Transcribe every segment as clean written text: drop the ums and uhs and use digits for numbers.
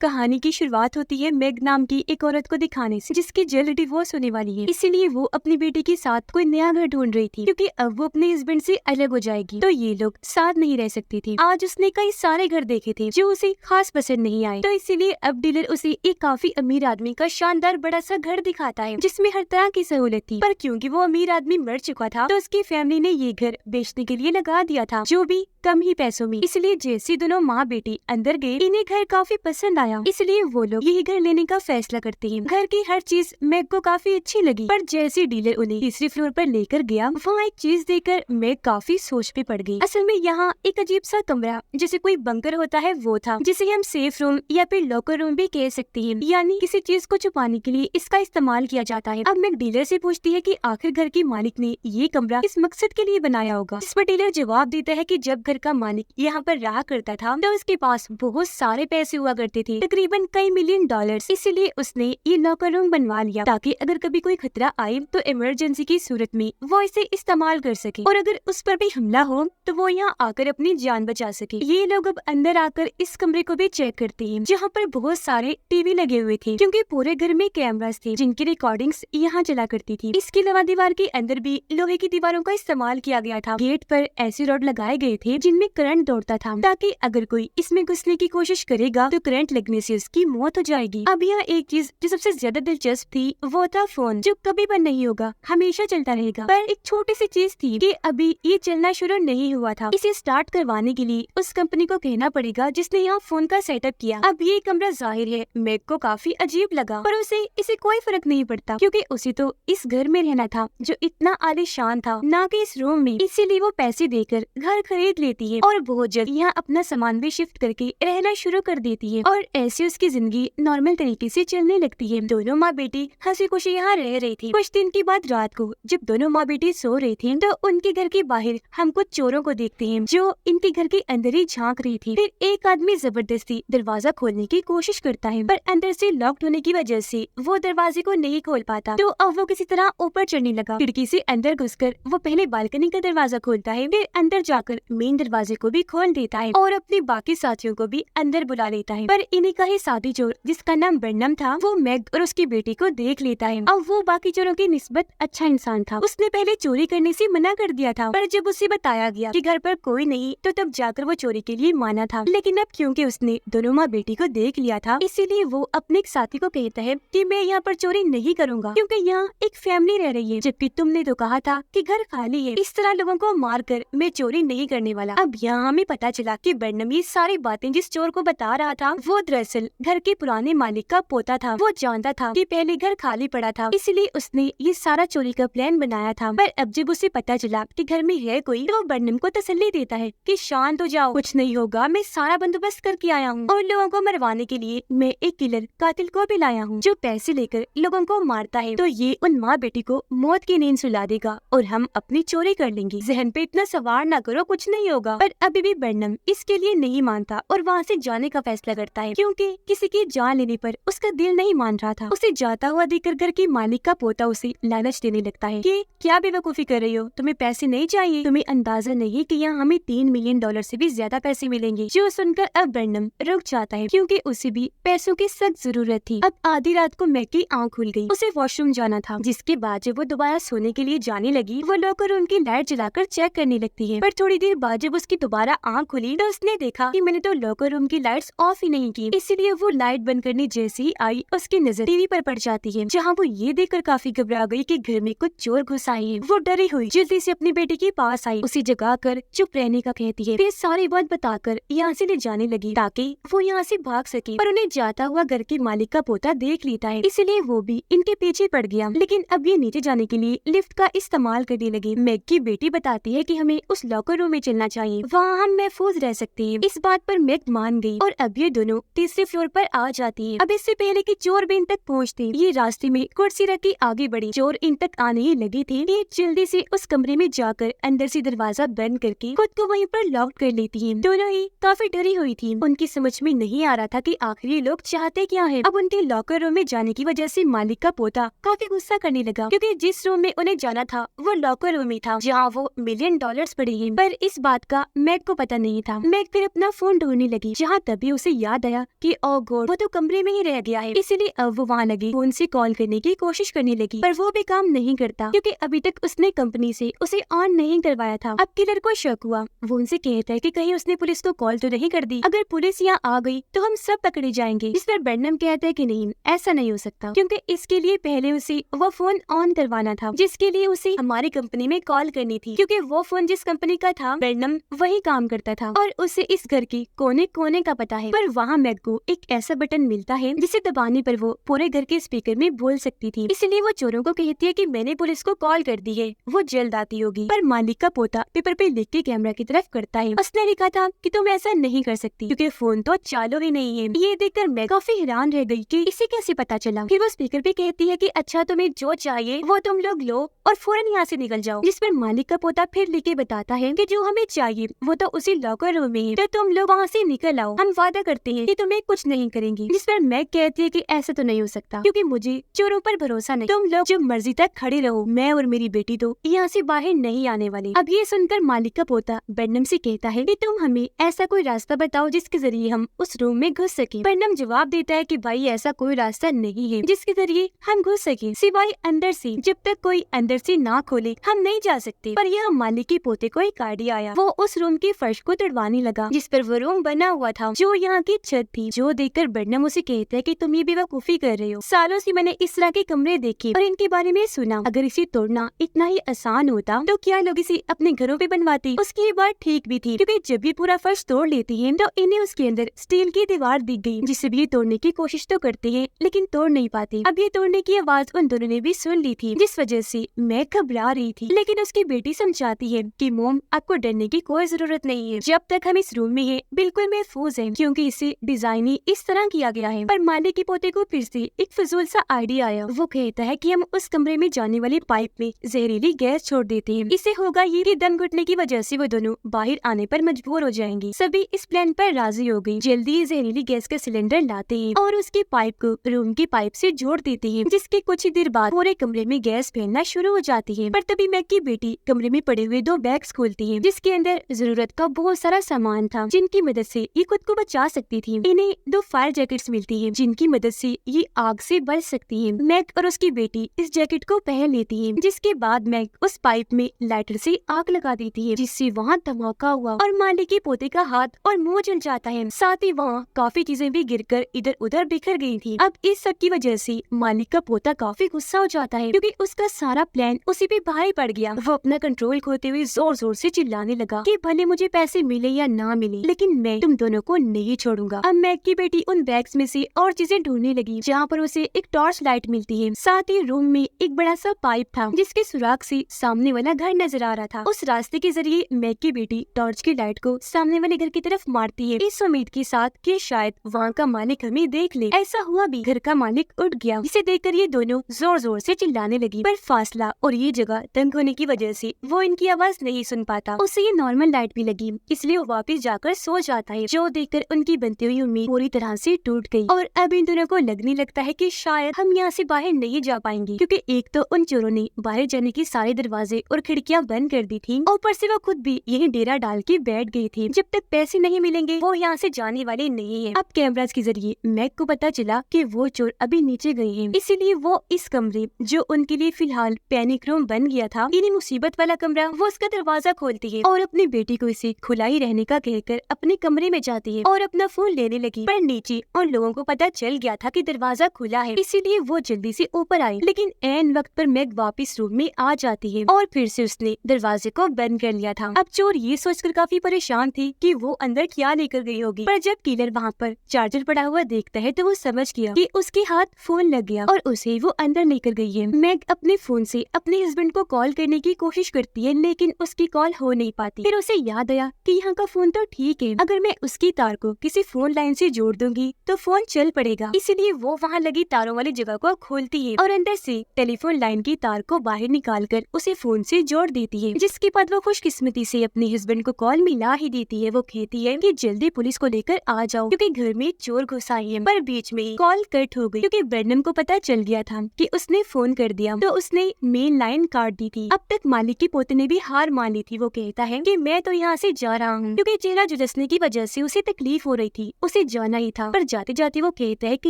कहानी की शुरुआत होती है मेग नाम की एक औरत को दिखाने से, जिसकी जल्द डिवोर्स होने वाली है। इसीलिए वो अपनी बेटी के साथ कोई नया घर ढूंढ रही थी, क्योंकि अब वो अपने हस्बैंड से अलग हो जाएगी, तो ये लोग साथ नहीं रह सकती थी। आज उसने कई सारे घर देखे थे जो उसे खास पसंद नहीं आए, तो इसीलिए अब डीलर उसे एक काफी अमीर आदमी का शानदार बड़ा सा घर दिखाता है, जिसमें हर तरह की सहूलत थी। पर क्योंकि वो अमीर आदमी मर चुका था, तो उसकी फैमिली ने ये घर बेचने के लिए लगा दिया था, जो भी कम ही पैसों में। इसलिए जैसे दोनों माँ बेटी अंदर गए, इन्हें घर काफी पसंद आया, इसलिए वो लोग यही घर लेने का फैसला करते हैं। घर की हर चीज मैग को काफी अच्छी लगी, पर जैसे डीलर उन्हें तीसरे फ्लोर पर लेकर गया, वहाँ एक चीज देखकर मैग काफी सोच पे पड़ गई। असल में यहाँ एक अजीब सा कमरा, जैसे कोई बंकर होता है, वो था, जिसे हम सेफ रूम या फिर लॉकर रूम भी कह सकते हैं, यानी किसी चीज को छुपाने के लिए इसका इस्तेमाल किया जाता है। अब मैग डीलर से पूछती है कि आखिर घर की मालिक ने ये कमरा किस मकसद के लिए बनाया होगा। इस पर डीलर जवाब देता है कि जब घर का मालिक यहाँ पर रहा करता था, तो उसके पास बहुत सारे पैसे हुआ करते थे, तकरीबन कई मिलियन डॉलर्स। इसीलिए उसने ये लॉकर रूम बनवा लिया, ताकि अगर कभी कोई खतरा आए तो इमरजेंसी की सूरत में वो इसे इस्तेमाल कर सके, और अगर उस पर भी हमला हो तो वो यहाँ आकर अपनी जान बचा सके। ये लोग अब अंदर आकर इस कमरे को भी चेक करते हैं, जहाँ पर बहुत सारे टीवी लगे हुए थे, क्योंकि पूरे घर में कैमरास थे जिनकी रिकॉर्डिंग्स यहाँ चला करती थी। इसके अलावा दीवार के अंदर भी लोहे की दीवारों का इस्तेमाल किया गया था। गेट पर ऐसे रॉड लगाए गए थे जिनमें करंट दौड़ता था, ताकि अगर कोई इसमें घुसने की कोशिश करेगा तो करंट लगने से उसकी मौत हो जाएगी। अब यहाँ एक चीज जो सबसे ज्यादा दिलचस्प थी, वो था फोन, जो कभी बंद नहीं होगा, हमेशा चलता रहेगा। पर एक छोटी सी चीज थी कि अभी ये चलना शुरू नहीं हुआ था। इसे स्टार्ट करवाने के लिए उस कंपनी को कहना पड़ेगा जिसने यहाँ फोन का सेटअप किया। अब ये कमरा जाहिर है मैग को काफी अजीब लगा, पर उसे इसे कोई फर्क नहीं पड़ता, क्योंकि उसे तो इस घर में रहना था जो इतना आलीशान था, ना कि इस रूम में। इसीलिए वो पैसे देकर घर खरीद लेती है और बहुत जल्द यहाँ अपना सामान भी शिफ्ट करके रहना शुरू कर देती है, और ऐसे उसकी जिंदगी नॉर्मल तरीके से चलने लगती है। दोनों माँ बेटी हंसी खुशी यहाँ रह रही थी। कुछ दिन के बाद रात को जब दोनों माँ बेटी सो रही थी, तो उनके घर के बाहर हम कुछ चोरों को देखते हैं जो इनके घर के अंदर ही झांक रही थी। फिर एक आदमी जबरदस्ती दरवाजा खोलने की कोशिश करता है, पर अंदर से लॉक्ड होने की वजह से वो दरवाजे को नहीं खोल पाता, तो अब वो किसी तरह ऊपर चढ़ने लगा। खिड़की से अंदर घुसकर वो पहले बालकनी का दरवाजा खोलता है, फिर अंदर जाकर मेन दरवाजे को भी खोल देता है और अपने बाकी साथियों को भी अंदर बुला लेता है। पर इन्हीं का ही साथी चोर, जिसका नाम बर्नम था, वो मैग और उसकी बेटी को देख लेता है। अब वो बाकी चोरों की निस्बत अच्छा इंसान था। उसने पहले चोरी करने से मना कर दिया था, पर जब उसे बताया गया कि घर पर कोई नहीं, तो तब जाकर वो चोरी के लिए माना था। लेकिन अब क्योंकि उसने दोनों माँ बेटी को देख लिया था, इसीलिए वो अपने एक साथी को कहता है कि मैं यहाँ पर चोरी नहीं करूँगा, क्योंकि यहाँ एक फैमिली रह रही है, जबकि तुमने तो कहा था कि घर खाली है। इस तरह लोगों को मार कर मैं चोरी नहीं करने वाला। अब यहाँ हमें पता चला कि बर्नम ये सारी बातें जिस चोर को बता रहा था, वो दरअसल घर के पुराने मालिक का पोता था। वो जानता था कि पहले घर खाली पड़ा था, इसलिए उसने ये सारा चोरी का प्लान बनाया था। पर अब जब उसे पता चला कि घर में है कोई, तो वो बर्नम को तसल्ली देता है कि शांत हो जाओ, कुछ नहीं होगा, मैं सारा बंदोबस्त करके आया हूँ, और लोगों को मरवाने के लिए मैं एक किलर कातिल को भी लाया हूँ, जो पैसे लेकर लोगों को मारता है, तो ये उन माँ बेटी को मौत की नींद सुला देगा और हम अपनी चोरी कर लेंगे। जहन पे इतना सवार ना करो, कुछ नहीं होगा। पर अभी भी बर्नम इसके लिए नहीं मानता और वहाँ से जाने का फैसला करता है, क्योंकि किसी की जान लेने पर उसका दिल नहीं मान रहा था। उसे जाता हुआ देखकर घर के मालिक का पोता उसे लालच देने लगता है कि क्या बेवकूफी कर रही हो, तुम्हें पैसे नहीं चाहिए, तुम्हें अंदाजा नहीं कि यहाँ हमें 3 मिलियन डॉलर से भी ज्यादा पैसे मिलेंगे। जो सुनकर अब बर्नम रुक जाता है, क्योंकि उसे भी पैसों की सख्त जरूरत थी। अब आधी रात को मैग की आँख खुल गई, उसे वॉशरूम जाना था, जिसके बाद जब वो दोबारा सोने के लिए जाने लगी, वो लॉकर रूम की लाइट जलाकर चेक करने लगती है। पर थोड़ी देर बाद जब उसकी दोबारा आँख खुली, तो उसने देखा कि मैंने तो लॉकर रूम की लाइट्स ऑफ ही नहीं की। इसीलिए वो लाइट बंद करने जैसे ही आई, उसकी नजर टीवी पर पड़ जाती है, जहाँ वो ये देखकर काफी घबरा गई कि घर में कुछ चोर घुस आए हैं। वो डरी हुई जल्दी से अपनी बेटी के पास आई, उसे जगाकर चुप रहने का कहती है, फिर सारी बात बताकर यहाँ से ले जाने लगी, ताकि वो यहाँ से भाग सके। पर उन्हें जाता हुआ घर के मालिक का पोता देख लेता है, इसलिए वो भी इनके पीछे पड़ गया। लेकिन अब ये नीचे जाने के लिए लिफ्ट का इस्तेमाल करने लगी। मैग की बेटी बताती है कि हमें उस लॉकर रूम में चलना चाहिए, वहाँ हम महफूज रह सकते हैं। इस बात पर मैग मान गई और अब ये दोनों तीसरे फ्लोर पर आ जाती है। अब इससे पहले कि चोर भी इन तक पहुँचते, ये रास्ते में कुर्सी रखी आगे बढ़ी। चोर इन तक आने ही लगी थी, ये जल्दी से उस कमरे में जाकर अंदर से दरवाजा बंद करके खुद को वहीं पर लॉक कर लेती है। दोनों ही काफी डरी हुई थी, उनकी समझ में नहीं आ रहा था कि आखिर ये लोग चाहते क्या है। अब उनके लॉकर रूम में जाने की वजह से मालिक का पोता काफी गुस्सा करने लगा, क्योंकि जिस रूम में उन्हें जाना था वो लॉकर रूम ही था, जहाँ वो मिलियन डॉलर्स पड़े हैं। पर इस बात का मैग को पता नहीं था। मैग फिर अपना फोन ढूंढने लगी, जहाँ तभी उसे याद आया कि ओ गॉड वो तो कमरे में ही रह गया है, इसीलिए अब वो वहाँ लगी फोन से कॉल करने की कोशिश करने लगी, पर वो भी काम नहीं करता क्योंकि अभी तक उसने कंपनी से उसे ऑन नहीं करवाया था। अब किलर को शक हुआ, वो उनसे कहता है कि कहीं उसने पुलिस को कॉल तो नहीं कर दी, अगर पुलिस यहाँ आ गई तो हम सब पकड़े जाएंगे। जिस पर बर्नम कहता है कि नहीं, ऐसा नहीं हो सकता क्योंकि इसके लिए पहले उसे वो फोन ऑन करवाना था जिसके लिए उसे हमारी कंपनी में कॉल करनी थी, क्योंकि वो फोन जिस कंपनी का था बर्नम वही काम करता था और उसे इस घर के कोने कोने का पता है। पर वहाँ मैग को एक ऐसा बटन मिलता है जिसे दबाने पर वो पूरे घर के स्पीकर में बोल सकती थी, इसलिए वो चोरों को कहती है कि मैंने पुलिस को कॉल कर दी है, वो जल्द आती होगी। पर मालिक का पोता पेपर पे लिख के कैमरा की तरफ करता है, उसने लिखा था कि तुम ऐसा नहीं कर सकती क्योंकि फोन तो चालू ही नहीं है। ये देखकर मैं काफी हैरान रह गई कि इसे कैसे पता चला। फिर वो स्पीकर पे कहती है कि अच्छा तुम्हें जो चाहिए वो तुम लोग लो और फौरन यहाँ से निकल जाओ। जिस पर मालिक का पोता फिर लिख के बताता है कि जो हमें चाहिए वो तो उसी लॉकर रूम में है, तो तुम लोग वहाँ से निकल आओ, हम वादा करते हैं कि तुम्हें कुछ नहीं करेंगे। जिस पर मैग कहती है कि ऐसा तो नहीं हो सकता क्योंकि मुझे चोरों पर भरोसा नहीं, तुम लोग जब मर्जी तक खड़े रहो, मैं और मेरी बेटी तो यहाँ से बाहर नहीं आने वाली। अब ये सुनकर मालिक का पोता बर्नम से कहता है कि तुम हमें ऐसा कोई रास्ता बताओ जिसके जरिए हम उस रूम में घुस सके। बर्नम जवाब देता है कि भाई ऐसा कोई रास्ता नहीं है जिसके जरिए हम घुस सके, सिवाय अंदर से। जब तक कोई अंदर से ना खोले हम नहीं जा सकते। पर यह मालिक के पोते को एक आइडिया आया, वो उस रूम के फर्श को तड़वाने लगा जिस पर वो रूम बना हुआ था जो यहाँ की छत थी, जो देखकर बर्नम उसे कहता है कि तुम ये बेवकूफी कर रहे हो, सालों से मैंने इस तरह के कमरे देखे और इनके बारे में सुना, अगर इसे तोड़ना इतना ही आसान होता तो क्या लोग इसे अपने घरों पे बनवाते। उसकी ये बात ठीक भी थी क्योंकि जब ये पूरा फर्श तोड़ लेती है तो इन्हें उसके अंदर स्टील की दीवार दिख गई जिसे भी ये तोड़ने की कोशिश तो करते हैं लेकिन तोड़ नहीं पाते। अब ये तोड़ने की आवाज उन दोनों ने भी सुन ली थी जिस वजह से मैं घबरा रही थी, लेकिन उसकी बेटी समझाती है कि मोम आपको डरने की कोई जरूरत नहीं है, जब तक हम इस रूम में है बिल्कुल महफूज है क्योंकि इसे डिजाइन ही इस तरह किया गया है। पर मालिक के पोते को फिर से एक फजूल सा आइडिया आया, वो कहता है कि हम उस कमरे में जाने वाली पाइप में जहरीली गैस छोड़ देते हैं, इससे होगा ये कि दम घुटने की वजह से वो दोनों बाहर आने पर मजबूर हो जाएंगे। सभी इस प्लान पर राजी हो गई, जल्दी जहरीली गैस का सिलेंडर लाते हैं और उसकी पाइप को रूम की पाइप से जोड़ देते हैं, जिसके कुछ ही देर बाद पूरे कमरे में गैस फैलना शुरू हो जाती है। पर तभी मैग की बेटी कमरे में पड़े हुए 2 बैग्स खोलती है जिसके अंदर जरूरत का बहुत सारा सामान था जिनकी मदद से ये खुद को बचा सकती थी। इन्हें 2 फायर जैकेट्स मिलती है जिनकी मदद से ये आग से बच सकती है। मैग और उसकी बेटी इस जैकेट को पहन लेती है, जिसके बाद मैग उस पाइप में लाइटर से आग लगा देती है जिससे वहाँ धमाका हुआ और मालिक के पोते का हाथ और मुंह जल जाता है, साथ ही वहाँ काफी चीजें भी गिरकर इधर उधर बिखर गई थी। अब इस सब की वजह से मालिक का पोता काफी गुस्सा हो जाता है क्योंकि उसका सारा प्लान उसी पे भारी पड़ गया। वो अपना कंट्रोल खोते हुए जोर जोर से चिल्लाने लगा कि भले मुझे पैसे मिले या ना मिले लेकिन मैं तुम दोनों को नहीं छोड़ूंगा। अब मैग की बेटी उन बैग्स में से और चीजें ढूंढने लगी जहाँ पर उसे एक टॉर्च लाइट मिलती है, साथ ही रूम में एक बड़ा सा पाइप था जिसके सुराख से सामने वाला घर नजर आ रहा था। उस रास्ते के जरिए मैग की बेटी टॉर्च की लाइट को सामने वाले घर की तरफ मारती है इस उम्मीद के साथ कि शायद वहाँ का मालिक हमें देख ले। ऐसा हुआ भी, घर का मालिक उठ गया जिसे देखकर ये दोनों जोर जोर से चिल्लाने लगी, पर फासला और ये जगह तंग होने की वजह से वो इनकी आवाज नहीं सुन पाता। उसे ये नॉर्मल लाइट भी लगी इसलिए वो वापस जाकर सो जाता है, जो देखकर उनकी बनती हुई उम्मीद पूरी तरह से टूट गई और अब इन दोनों को लगने लगता है कि शायद हम यहाँ से बाहर नहीं जा पाएंगे क्योंकि एक तो उन चोरों ने बाहर जाने के सारे दरवाजे और खिड़कियाँ बंद कर दी थी, ऊपर से वो खुद भी यही डेरा डाल के बैठ गई थी। जब तक पैसे नहीं मिलेंगे वो यहाँ से जाने वाले नहीं है। अब कैमरास के जरिए मैग को पता चला कि वो चोर अभी नीचे गए हैं, इसीलिए वो इस कमरे जो उनके लिए फिलहाल पैनिक रूम बन गया था, इन्हीं मुसीबत वाला कमरा, वो उसका दरवाजा खोलती है और अपनी बेटी को इसे खुला ही रहने का कहकर अपने कमरे में जाती है और अपना फोन लेने लगी। पर नीचे उन लोगों को पता चल गया था कि दरवाजा खुला है, इसीलिए वो जल्दी से ऊपर आई, लेकिन ऐन वक्त पर मैग वापस रूम में आ जाती है और फिर से उसने दरवाजे को बंद कर लिया था। अब चोर ये सोचकर काफी परेशान थी कि वो अंदर क्या लेकर गई होगी, पर जब किलर वहाँ पर चार्जर पड़ा हुआ देखता है तो वो समझ गया कि उसके हाथ फोन लग गया और उसे वो अंदर लेकर गई है। मैग अपने फोन से अपने हस्बैंड को कॉल करने की कोशिश करती है लेकिन उसकी कॉल हो नहीं पाती। फिर उसे याद आया कि यहाँ का फोन तो ठीक है, अगर मैं उसकी तार को किसी फोन लाइन से जोड़ दूंगी तो फोन चल पड़ेगा, इसीलिए वो वहाँ लगी तारों वाली जगह को खोलती है और अंदर से टेलीफोन लाइन की तार को बाहर निकाल कर उसे फोन से जोड़ देती है, जिसके बाद वो खुशकिस्मती से अपने हस्बैंड को कॉल मिला ही देती है। वो कहती है कि जल्दी पुलिस को लेकर आ जाओ क्योंकि घर में चोर घुस आए हैं, पर बीच में ही कॉल कट हो गई क्योंकि बर्नम को पता चल गया था कि उसने फोन कर दिया तो उसने मेन लाइन काट दी थी। अब तक मालिक के पोते ने भी हार मान ली थी। वो कहता है कि मैं तो यहाँ से जा रहा हूँ क्योंकि चेहरा झुलसने की वजह से उसे तकलीफ हो रही थी, उसे उसे जाना ही था, पर जाते जाते वो कहता है कि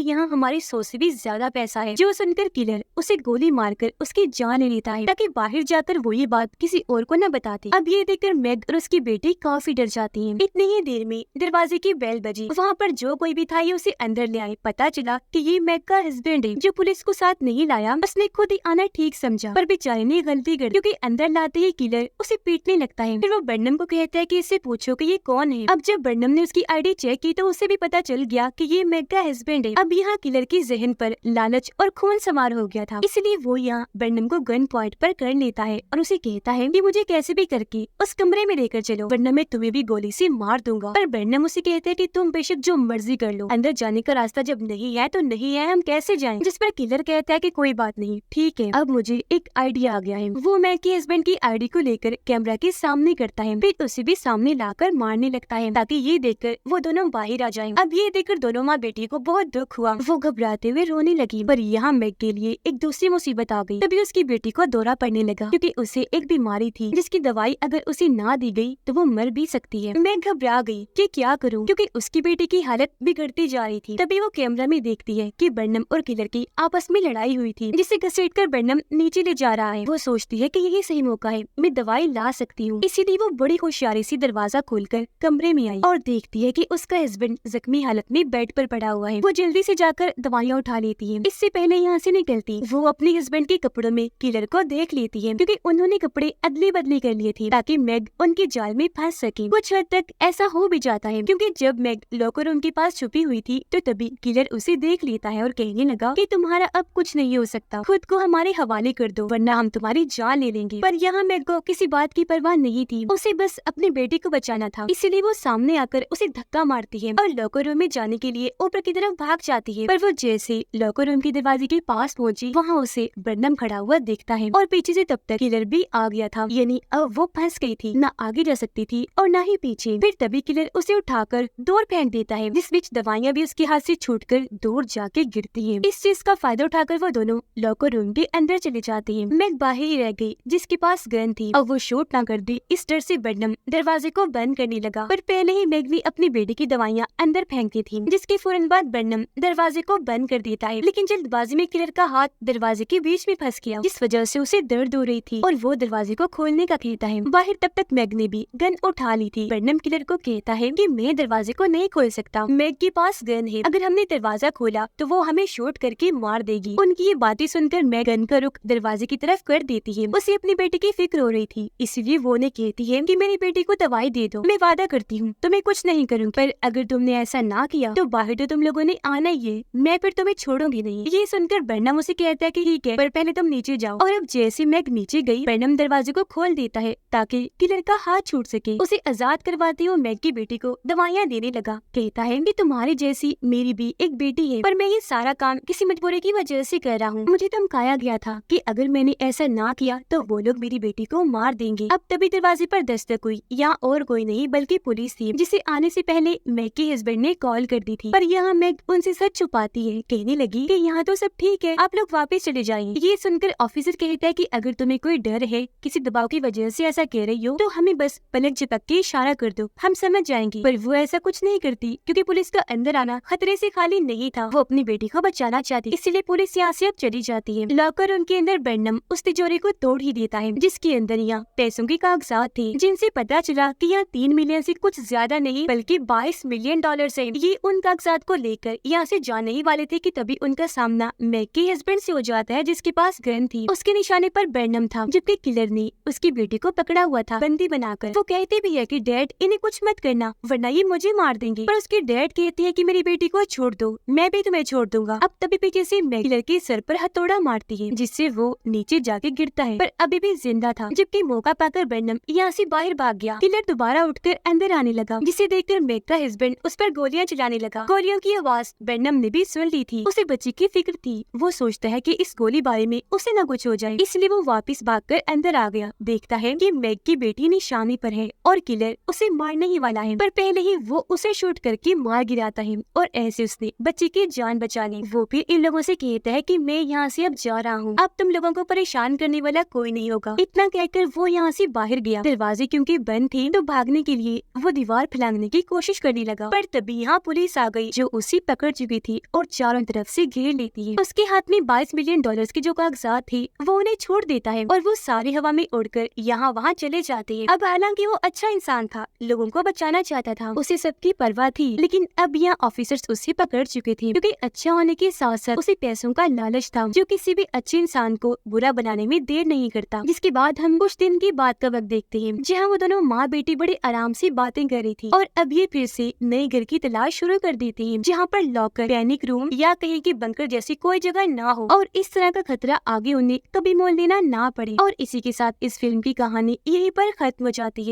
यहाँ हमारी सोच से भी ज्यादा पैसा है। जो सुनकर किलर उसे गोली मारकर उसकी जान ले लेता है ताकि बाहर जाकर वो ये बात किसी और को न बताते। अब ये देखकर मैग और उसकी बेटी काफी डर जाती है। इतनी ही देर में दरवाजे की बेल बजी। वहाँ पर जो कोई भी था ये उसे अंदर ले आए। पता चला कि ये मैग का हस्बैंड है जो पुलिस को साथ नहीं लाया, उसने खुद ही आना ठीक समझा, पर बेचारे ने गलती कर दी क्योंकि अंदर लाते ही किलर उसे पीटने लगता है। फिर वो बर्नम को कहता है कि इससे पूछो कि ये कौन है। अब जब बर्नम ने उसकी आईडी चेक की तो उसे भी पता चल गया कि ये मैग का हस्बैंड है। अब यहाँ किलर की जहन पर लालच और खून सवार हो गया था, इसलिए वो यहाँ बर्नम को गन पॉइंट पर कर लेता है और उसे कहता है कि मुझे कैसे भी करके उस कमरे में लेकर चलो वरना मैं तुम्हें भी गोली से मार दूंगा। पर बर्नम उसे कहता है कि तुम बेशक जो मर्जी कर लो, अंदर जाने का रास्ता जब नहीं है तो नहीं है, हम कैसे जाएं? जिस पर किलर कहता है कि कोई बात नहीं, ठीक है। अब मुझे एक आइडिया आ गया है। वो मैग के हस्बैंड की आईडी को लेकर कैमरा के सामने करता है, फिर उसे भी सामने लाकर मारने लगता है ताकि ये देखकर वो दोनों बाहर आ जाएं। अब ये देखकर दोनों माँ बेटी को बहुत दुख हुआ, वो घबराते हुए रोने लगी। पर यहाँ मैग के लिए एक दूसरी मुसीबत आ गई। तभी उसकी बेटी को दौरा पड़ने लगा क्योंकि उसे एक बीमारी थी जिसकी दवाई अगर उसे ना दी गई तो वो मर भी सकती है। मैं घबरा गई कि क्या करूं क्योंकि उसकी बेटी की हालत बिगड़ती जा रही थी। तभी वो कैमरा में देखती है कि बर्नम और किलर की आपस में लड़ाई हुई थी जिसे घसीटकर बर्नम नीचे ले जा रहा है। वो सोचती है कि यही सही मौका है, मैं दवाई ला सकती हूँ। इसीलिए वो बड़ी होशियारी से दरवाजा खोलकर कमरे में आई और देखती है कि उसका हस्बैंड जख्मी हालत में बेड पर पड़ा हुआ है। वो जल्दी से जाकर दवाइयाँ उठा लेती है। इससे पहले यहाँ से निकलती वो अपने हस्बैंड के कपड़ों में किलर को देख लेती है क्योंकि उन्होंने कपड़े अदली बदली कर लिए थे ताकि मैग उनके जाल में फंस सके। कुछ हद तक ऐसा हो भी जाता है क्योंकि जब मैग लॉकर रूम के पास छुपी हुई थी तो तभी किलर उसे देख लेता है और कहने लगा कि तुम्हारा अब कुछ नहीं हो सकता, खुद को हमारे हवाले कर दो वरना हम तुम्हारी जान ले लेंगे। पर यहाँ मैग को किसी बात की परवाह नहीं थी, उसे बस अपनी बेटी को बचाना था। इसलिए वो सामने आकर उसे धक्का मारती है और लॉकर रूम में जाने के लिए ऊपर की तरफ भाग जाती है। पर वो जैसे लॉकर रूम के दरवाजे के पास पहुंची वहाँ उसे बर्नम खड़ा हुआ दिखता है और पीछे से तब तक किलर भी आ गया था, यानी अब वो फंस गई थी, ना आगे जा सकती थी और ना ही पीछे। फिर तभी किलर उसे उठाकर दूर फेंक देता है, जिस बीच दवाइयाँ भी उसके हाथ से छूटकर दूर जाके गिरती है। इस चीज का फायदा उठाकर वो दोनों लॉकर रूम के अंदर चले जाते हैं। मैग बाहर ही रह गई जिसके पास गन थी और वो शूट ना कर दी, इस डर से बर्नम दरवाजे को बंद करने लगा। पर पहले ही मैग ने अपनी बेटी की दवाइयाँ अंदर फेंक दी थी, जिसके फौरन बाद बर्नम दरवाजे को बंद कर देता है। लेकिन जल्दबाजी में किलर का हाथ दरवाजे के बीच में फंस गया, जिस वजह से उसे दर्द हो रही थी और वो दरवाजे को खोलने का कहता है। बाहर तब तक मैग ने भी गन उठा ली थी। बर्नम किलर को कहता है कि मैं दरवाजे को नहीं खोल सकता, मैग के पास गन है, अगर हमने दरवाजा खोला तो वो हमें शूट करके मार देगी। उनकी ये बातें सुनकर मैग गन का रुख दरवाजे की तरफ कर देती है। उसे अपनी बेटी की फिक्र हो रही थी, इसलिए वो उन्हें कहती है कि मेरी बेटी को दवाई दे दो, मैं वादा करती हूँ तुम्हें कुछ नहीं करूँगी, पर अगर तुमने ऐसा ना किया तो बाहर तो तुम लोगों ने आना ही है, मैं फिर तुम्हें छोड़ूंगी नहीं। ये सुनकर बर्नम उसे कहता है कि ठीक है, पर पहले तुम नीचे जाओ। और अब जैसे मैग नीचे गई, बर्नम दरवाजे को खोल देता है ताकि किलर का हाथ छूट सके। उसे आजाद करवाते हुए मैग की बेटी को दवाइयाँ देने लगा। कहता है कि तुम्हारी जैसी मेरी भी एक बेटी है, पर मैं ये सारा काम किसी मजबूरी की वजह से कर रहा हूँ। मुझे धमकाया गया था कि अगर मैंने ऐसा ना किया तो वो लोग मेरी बेटी को मार देंगे। अब तभी दरवाजे पर दस्तक हुई, या और कोई नहीं बल्कि पुलिस थी, जिसे आने से पहले मैग के हस्बैंड ने कॉल कर दी थी। पर यहाँ मैग उनसे सच छुपाती है, कहने लगी कि यहाँ तो सब ठीक है, आप लोग वापस चले जाएंगे। ये सुनकर ऑफिसर कहता है कि अगर तुम्हें कोई डर है, किसी दबाव की वजह से ऐसा कह रही हो, तो हमें बस पलक झपक के इशारा कर दो, हम समझ जाएंगे। पर वो ऐसा कुछ नहीं करती क्योंकि पुलिस का अंदर आना खतरे से खाली नहीं था, वो अपनी बेटी को बचाना चाहती, इसलिए पुलिस यहाँ से अब चली जाती है। लॉकर रूम के अंदर बर्नम उस तिजोरी को तोड़ ही देता है, जिसके अंदर यहाँ पैसों के कागजात थे, जिनसे पता चला कि यहाँ 3 मिलियन से कुछ ज्यादा नहीं बल्कि 22 मिलियन डॉलर है। ये उन कागजात को लेकर यहाँ से जाने ही वाले थे कि तभी उनका सामना मैग के हस्बैंड से हो जाता है, जिसके पास गन थी। उसके निशाने पर बर्नम था, जबकि किलर ने उसकी बेटी को पकड़ा हुआ था बंदी बनाकर। वो कहते भी है कि डैड इन्हें कुछ मत करना वरना ये मुझे मार देंगे, पर उसके डैड कहते हैं कि मेरी बेटी को छोड़ दो, मैं भी तुम्हें छोड़ दूंगा। अब तभी पीछे से मैग किलर के सर पर हथौड़ा मारती है, जिससे वो नीचे जाके गिरता है, पर अभी भी जिंदा था। जबकि मौका पाकर बर्नम यहाँ से बाहर भाग गया। किलर दोबारा उठकर अंदर आने लगा, जिसे देखकर मैग का हस्बैंड उस पर गोलियां चलाने लगा। गोलियों की आवाज बर्नम ने भी सुन ली थी। उसे बच्ची की फिक्र थी, वो सोचता है कि इस गोलीबारी में उसे न कुछ हो जाए, इसलिए वो वापस भागकर अंदर आ गया। देखता है कि मैग की बेटी निशाने पर है और किलर उसे मारने ही वाला है, पर पहले ही वो उसे शूट करके मार गिराता है और ऐसे उसने बच्ची की जान बचा ली। वो फिर इन लोगों से कहता है कि मैं यहाँ से अब जा रहा हूँ, अब तुम लोगों को परेशान करने वाला कोई नहीं होगा। इतना कहकर वो यहाँ से बाहर गया। दरवाजे क्योंकि बंद थे तो भागने के लिए वो दीवार फैलाने की कोशिश करने लगा, पर तभी यहाँ पुलिस आ गई जो उसे पकड़ चुकी थी और चारों तरफ से घेर लेती है। उसके हाथ में $22 मिलियन के जो कागजात थे वो उन्हें छोड़ देता है और वो सारी हवा में उड़कर यहाँ वहाँ चले जाते हैं। अब हालांकि वो अच्छा इंसान था, लोगों को बचाना चाहता था, उसे सबकी परवाह थी, लेकिन अब यहाँ ऑफिसर्स उसे पकड़ चुके थे क्योंकि अच्छा होने के साथ साथ उसे पैसों का लालच था जो किसी भी अच्छे इंसान को बुरा बनाने में देर नहीं करता। जिसके बाद हम कुछ दिन की बात का वक्त देखते हैं जहाँ वो दोनों माँ बेटी बड़े आराम से बातें कर रही थी और अब ये फिर से नए घर की तलाश शुरू कर देती है जहाँ पर लॉकर, पैनिक रूम या कहीं की बंकर जैसी कोई जगह ना हो और इस तरह का खतरा आगे उन्हें कभी मोल लेना ना पड़े। और इसी के साथ इस फिल्म की कहानी यहीं पर खत्म हो जाती है।